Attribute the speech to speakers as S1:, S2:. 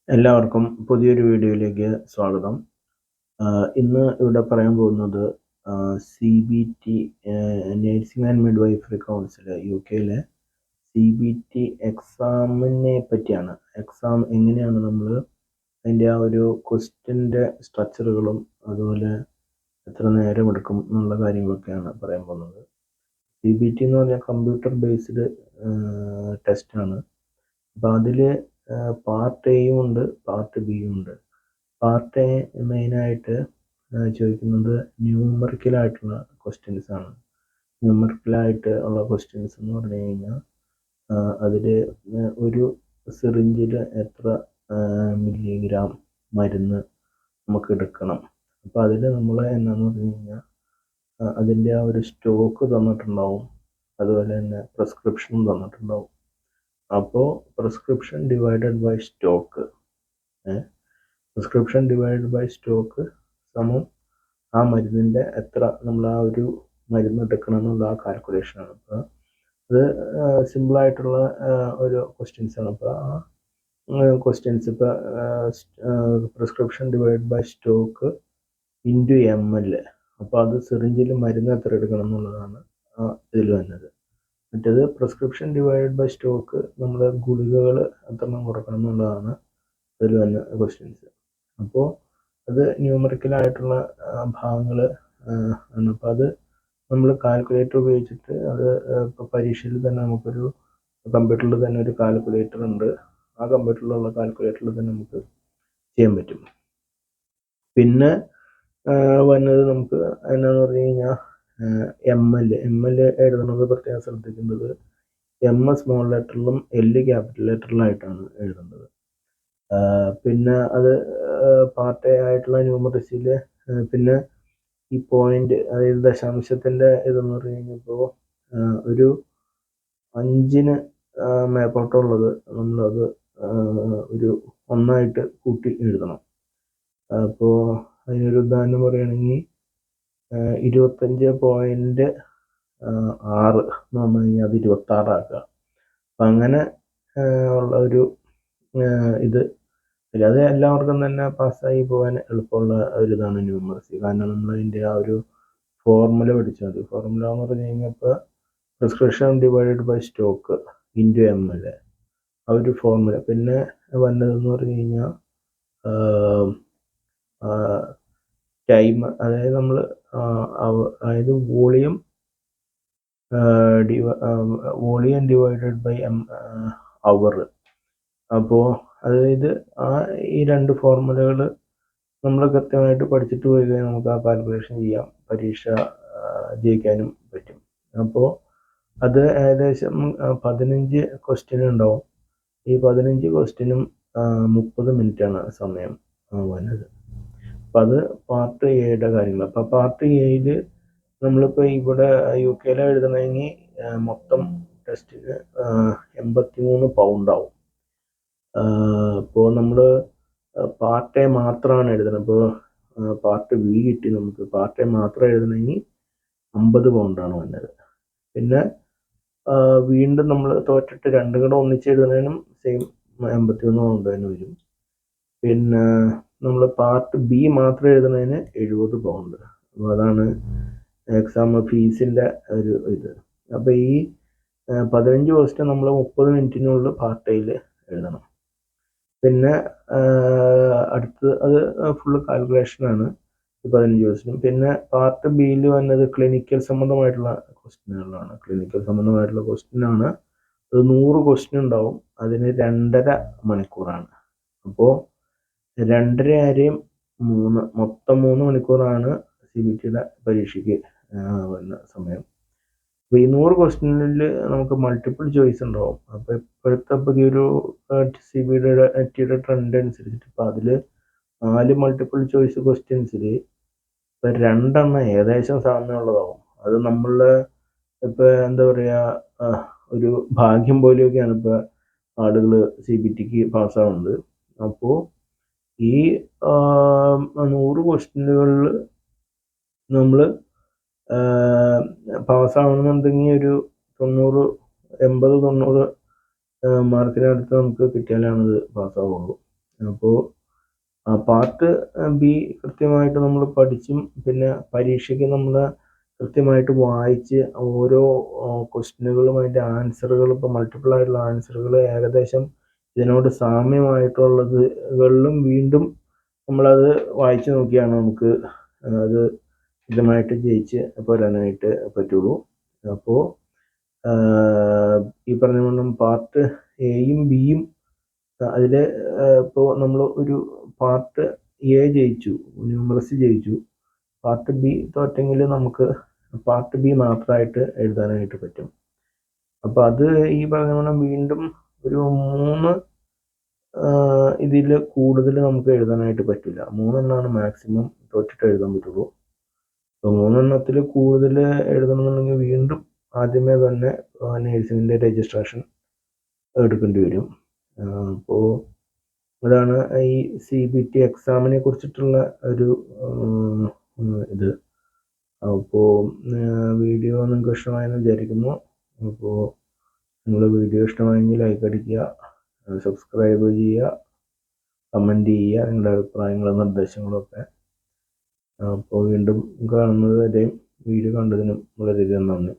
S1: എല്ലാവർക്കും പുതിയൊരു വീഡിയോയിലേക്ക് സ്വാഗതം. ഇന്ന് ഇവിടെ പറയാൻ പോകുന്നത് CBT nursing and midwifery council UKയിലെ CBT എക്സാമിനെ പറ്റിയാണ്. എക്സാം എങ്ങനെയാണ് നമ്മൾ അതിൻ്റെ ആ ഒരു ക്വസ്റ്റ്യൻ്റെ സ്ട്രക്ചറുകളും അതുപോലെ എത്ര നേരം എടുക്കും എന്നുള്ള കാര്യങ്ങളൊക്കെയാണ് പറയാൻ പോകുന്നത്. CBT എന്ന് പറഞ്ഞാൽ കമ്പ്യൂട്ടർ ബേസ്ഡ് ടെസ്റ്റാണ്. അപ്പോൾ അതിൽ പാർട്ട് എയും ഉണ്ട്, പാർട്ട് ബിയും ഉണ്ട്. പാർട്ട് എ മെയിനായിട്ട് ചോദിക്കുന്നത് ന്യൂമറിക്കലായിട്ടുള്ള ക്വസ്റ്റ്യൻസ് ആണ്. ന്യൂമറിക്കലായിട്ട് ഉള്ള ക്വസ്റ്റ്യൻസ് എന്ന് പറഞ്ഞു കഴിഞ്ഞാൽ അതിൽ ഒരു സിറിഞ്ചിൽ എത്ര മില്ലിഗ്രാം മരുന്ന് നമുക്ക് എടുക്കണം. അപ്പോൾ അതിൽ നമ്മൾ എന്നാന്ന് പറഞ്ഞു കഴിഞ്ഞാൽ അതിൻ്റെ ആ ഒരു സ്റ്റോക്ക് തന്നിട്ടുണ്ടാവും, അതുപോലെ തന്നെ പ്രിസ്ക്രിപ്ഷനും തന്നിട്ടുണ്ടാവും. അപ്പോൾ prescription divided by stock prescription divided by stock സമം ആ മരുന്നിൻ്റെ എത്ര നമ്മൾ ആ ഒരു മരുന്ന് എടുക്കണം എന്നുള്ള ആ കാൽക്കുലേഷനാണ്. അപ്പോൾ അത് സിമ്പിളായിട്ടുള്ള ഒരു ക്വസ്റ്റ്യൻസ് ആണ്. അപ്പോൾ ആ ക്വസ്റ്റ്യൻസ് ഇപ്പോൾ prescription divide by stock into ML, അപ്പോൾ അത് സിറിഞ്ചിൽ മരുന്ന് എത്ര എടുക്കണം എന്നുള്ളതാണ് ഇതിൽ വന്നത്. മറ്റേത് പ്രിസ്ക്രിപ്ഷൻ ഡിവൈഡഡ് ബൈ സ്റ്റോക്ക് നമ്മൾ ഗുളികകൾ എത്രണ്ണം കൊടുക്കണം എന്നുള്ളതാണ് അതിൽ വന്ന ക്വസ്റ്റ്യൻസ്. അപ്പോൾ അത് ന്യൂമറിക്കലായിട്ടുള്ള ഭാഗങ്ങൾ ആണ്. അപ്പോൾ അത് നമ്മൾ കാൽക്കുലേറ്റർ ഉപയോഗിച്ചിട്ട് അത് ഇപ്പോൾ പരീക്ഷയിൽ തന്നെ നമുക്കൊരു കമ്പ്യൂട്ടറിൽ തന്നെ ഒരു കാൽക്കുലേറ്റർ ഉണ്ട്. ആ കമ്പ്യൂട്ടറിലുള്ള കാൽക്കുലേറ്ററിൽ തന്നെ നമുക്ക് ചെയ്യാൻ പറ്റും. പിന്നെ വന്നത് നമുക്ക് എന്നാന്ന് പറഞ്ഞു കഴിഞ്ഞാൽ ML എഴുതുന്നത് പ്രത്യേകം ശ്രദ്ധിക്കേണ്ടത് M സ്മോൾ ലെറ്ററിലും L ക്യാപിറ്റൽ ലെറ്ററിലായിട്ടാണ് എഴുതേണ്ടത്. പിന്നെ അത് പാർട്ട് എ ആയിട്ടുള്ള ന്യൂമറിസിൽ പിന്നെ ഈ പോയിന്റ്, അതായത് ദശാംശത്തിൻ്റെ ഇതെന്ന് പറഞ്ഞു കഴിഞ്ഞപ്പോൾ ഒരു 5 മേപ്പോട്ടുള്ളത് നമ്മളത് ഒരു 1 കൂട്ടി എഴുതണം. അപ്പോൾ അതിനൊരു ഉദാഹരണം പറയുകയാണെങ്കിൽ 25.6 എന്ന് പറഞ്ഞു കഴിഞ്ഞാൽ അത് 26 ആക്കുക. അപ്പം അങ്ങനെ ഉള്ള ഒരു ഇത് അത് എല്ലാവർക്കും തന്നെ പാസ്സായി പോകാൻ എളുപ്പമുള്ള ഒരു ഇതാണ് ന്യൂമറിസി. കാരണം നമ്മൾ അതിൻ്റെ ആ ഒരു ഫോർമുല പഠിച്ചാൽ മതി. ഫോർമുല എന്ന് പറഞ്ഞു കഴിഞ്ഞപ്പോൾ prescription divided by stock into ML, ആ ഒരു ഫോർമുല. പിന്നെ വന്നതെന്ന് പറഞ്ഞു കഴിഞ്ഞാൽ ടൈം, അതായത് നമ്മൾ അതായത് വോളിയം ഡിവൈഡഡ് ബൈ അവർ. അപ്പോൾ അതായത് ഈ രണ്ട് ഫോർമുലകൾ നമ്മൾ കൃത്യമായിട്ട് പഠിച്ചിട്ട് പോയി കഴിഞ്ഞാൽ നമുക്ക് ആ കാൽക്കുലേഷൻ ചെയ്യാം, പരീക്ഷ ജയിക്കാനും പറ്റും. അപ്പോൾ അത് ഏകദേശം 15 ക്വസ്റ്റ്യൻ ഉണ്ടാവും. ഈ 15 ക്വസ്റ്റ്യനും 30 മിനിറ്റാണ് സമയം വന്നത്. അപ്പം അത് പാർട്ട് എയുടെ കാര്യങ്ങൾ. അപ്പോൾ പാർട്ട് എയിൽ നമ്മളിപ്പോൾ ഇവിടെ UK എഴുതണമെങ്കിൽ മൊത്തം ടെസ്റ്റിന് 83 പൗണ്ടാവും. ഇപ്പോൾ നമ്മൾ പാർട്ട് എ മാത്രമാണ് എഴുതുന്നത്. ഇപ്പോൾ പാർട്ട് ബി കിട്ടി നമുക്ക്. പാർട്ട് എ മാത്രം എഴുതണമെങ്കിൽ 50 പൗണ്ടാണ് വന്നത്. പിന്നെ വീണ്ടും നമ്മൾ തോറ്റിട്ട് രണ്ടും കൂടെ ഒന്നിച്ച് എഴുതുന്നതിനും സെയിം 83 പൗണ്ട് തന്നെ വരും. പിന്നെ നമ്മൾ പാർട്ട് ബി മാത്രം എഴുതുന്നതിന് 70 പൗണ്ട്. അപ്പോൾ അതാണ് എക്സാം ഫീസിൻ്റെ ഒരു ഇത്. അപ്പോൾ ഈ 15 ക്വസ്റ്റ്യൻ നമ്മൾ 30 മിനിറ്റിനുള്ളിൽ പാർട്ട് എയിൽ എഴുതണം. പിന്നെ അടുത്ത് അത് ഫുള്ള് കാൽക്കുലേഷനാണ് 15 ക്വസ്റ്റ്യൻ. പിന്നെ പാർട്ട് ബിയിൽ വന്നത് ക്ലിനിക്കൽ സംബന്ധമായിട്ടുള്ള ക്വസ്റ്റ്യനുകളാണ്. ക്ലിനിക്കൽ സംബന്ധമായിട്ടുള്ള ക്വസ്റ്റ്യനാണ്. അത് 100 ക്വസ്റ്റ്യൻ ഉണ്ടാവും. അതിന് 2.5 മണിക്കൂറാണ്. അപ്പോൾ 2.5 മൊത്തം 3 മണിക്കൂറാണ് CBTയുടെ പരീക്ഷയ്ക്ക് വന്ന സമയം. അപ്പോൾ ഈ 100 ക്വസ്റ്റ്യനിൽ നമുക്ക് മൾട്ടിപ്പിൾ ചോയ്സ് ഉണ്ടാവും. അപ്പോൾ ഇപ്പോഴത്തെ പുതിയൊരു CBTയുടെ ട്രെൻഡ് അനുസരിച്ചിട്ട് ഇപ്പോൾ അതിൽ 4 മൾട്ടിപ്പിൾ ചോയ്സ് ക്വസ്റ്റ്യൻസിൽ ഇപ്പോൾ 2 ഏകദേശം സാമ്യമുള്ളതാവും. അത് നമ്മളുടെ ഇപ്പോൾ എന്താ പറയുക, ഒരു ഭാഗ്യം പോലെയൊക്കെയാണ് ഇപ്പോൾ ആളുകൾ CBTക്ക് പാസ്സാവുന്നത്. അപ്പോൾ ഈ 100 ക്വസ്റ്റ്യനുകളിൽ നമ്മൾ പാസ്സാവണമെന്നുണ്ടെങ്കിൽ ഒരു 80-90 മാർക്കിനടുത്ത് നമുക്ക് കിട്ടിയാലാണ് ഇത് പാസ്സാവുള്ളൂ. അപ്പോൾ പാർട്ട് ബി കൃത്യമായിട്ട് നമ്മൾ പഠിച്ചും പിന്നെ പരീക്ഷയ്ക്ക് നമ്മൾ കൃത്യമായിട്ട് വായിച്ച് ഓരോ ക്വസ്റ്റ്യനുകളും അതിൻ്റെ ആൻസറുകൾ ഇപ്പോൾ മൾട്ടിപ്പിൾ ആയിട്ടുള്ള ആൻസറുകൾ ഏകദേശം ഇതിനോട് സാമ്യമായിട്ടുള്ളതുകളിലും വീണ്ടും നമ്മളത് വായിച്ചു നോക്കിയാണ് നമുക്ക് അത് കൃത്യമായിട്ട് ജയിച്ച് പോരാനായിട്ട് പറ്റുള്ളൂ. അപ്പോൾ ഈ പറഞ്ഞ പോലെ പാർട്ട് എയും ബിയും അതിൽ ഇപ്പോൾ നമ്മൾ ഒരു പാർട്ട് എ ജയിച്ചു, ന്യൂമറസി ജയിച്ചു, പാർട്ട് ബി തോറ്റെങ്കിൽ നമുക്ക് പാർട്ട് ബി മാത്രമായിട്ട് എഴുതാനായിട്ട് പറ്റും. അപ്പോൾ അത് ഈ പറഞ്ഞ പോലെ വീണ്ടും ഒരു 3 ഇതിൽ കൂടുതൽ നമുക്ക് എഴുതാനായിട്ട് പറ്റില്ല. 3 എണ്ണമാണ് മാക്സിമം തോറ്റിട്ട് എഴുതാൻ പറ്റുള്ളൂ. അപ്പോൾ 3 എണ്ണത്തിൽ കൂടുതൽ എഴുതണമെന്നുണ്ടെങ്കിൽ വീണ്ടും ആദ്യമേ തന്നെ നേഴ്സിങ്ങിൻ്റെ രജിസ്ട്രേഷൻ എടുക്കേണ്ടി വരും. അപ്പോൾ അതാണ് ഈ CBT എക്സാമിനെ കുറിച്ചിട്ടുള്ള ഒരു ഇത്. അപ്പോൾ വീഡിയോ നിങ്ങൾക്ക് ഇഷ്ടമായെന്ന് വിചാരിക്കുന്നു. അപ്പോൾ നിങ്ങൾ വീഡിയോ ഇഷ്ടമായെങ്കിൽ ലൈക്ക് അടിക്കുക, സബ്സ്ക്രൈബ് ചെയ്യുക, കമൻറ്റ് ചെയ്യുക നിങ്ങളുടെ അഭിപ്രായങ്ങളും നിർദ്ദേശങ്ങളൊക്കെ. അപ്പോൾ വീണ്ടും കാണുന്നത് വരെയും വീഡിയോ കണ്ടതിനും വളരെയധികം നന്ദി.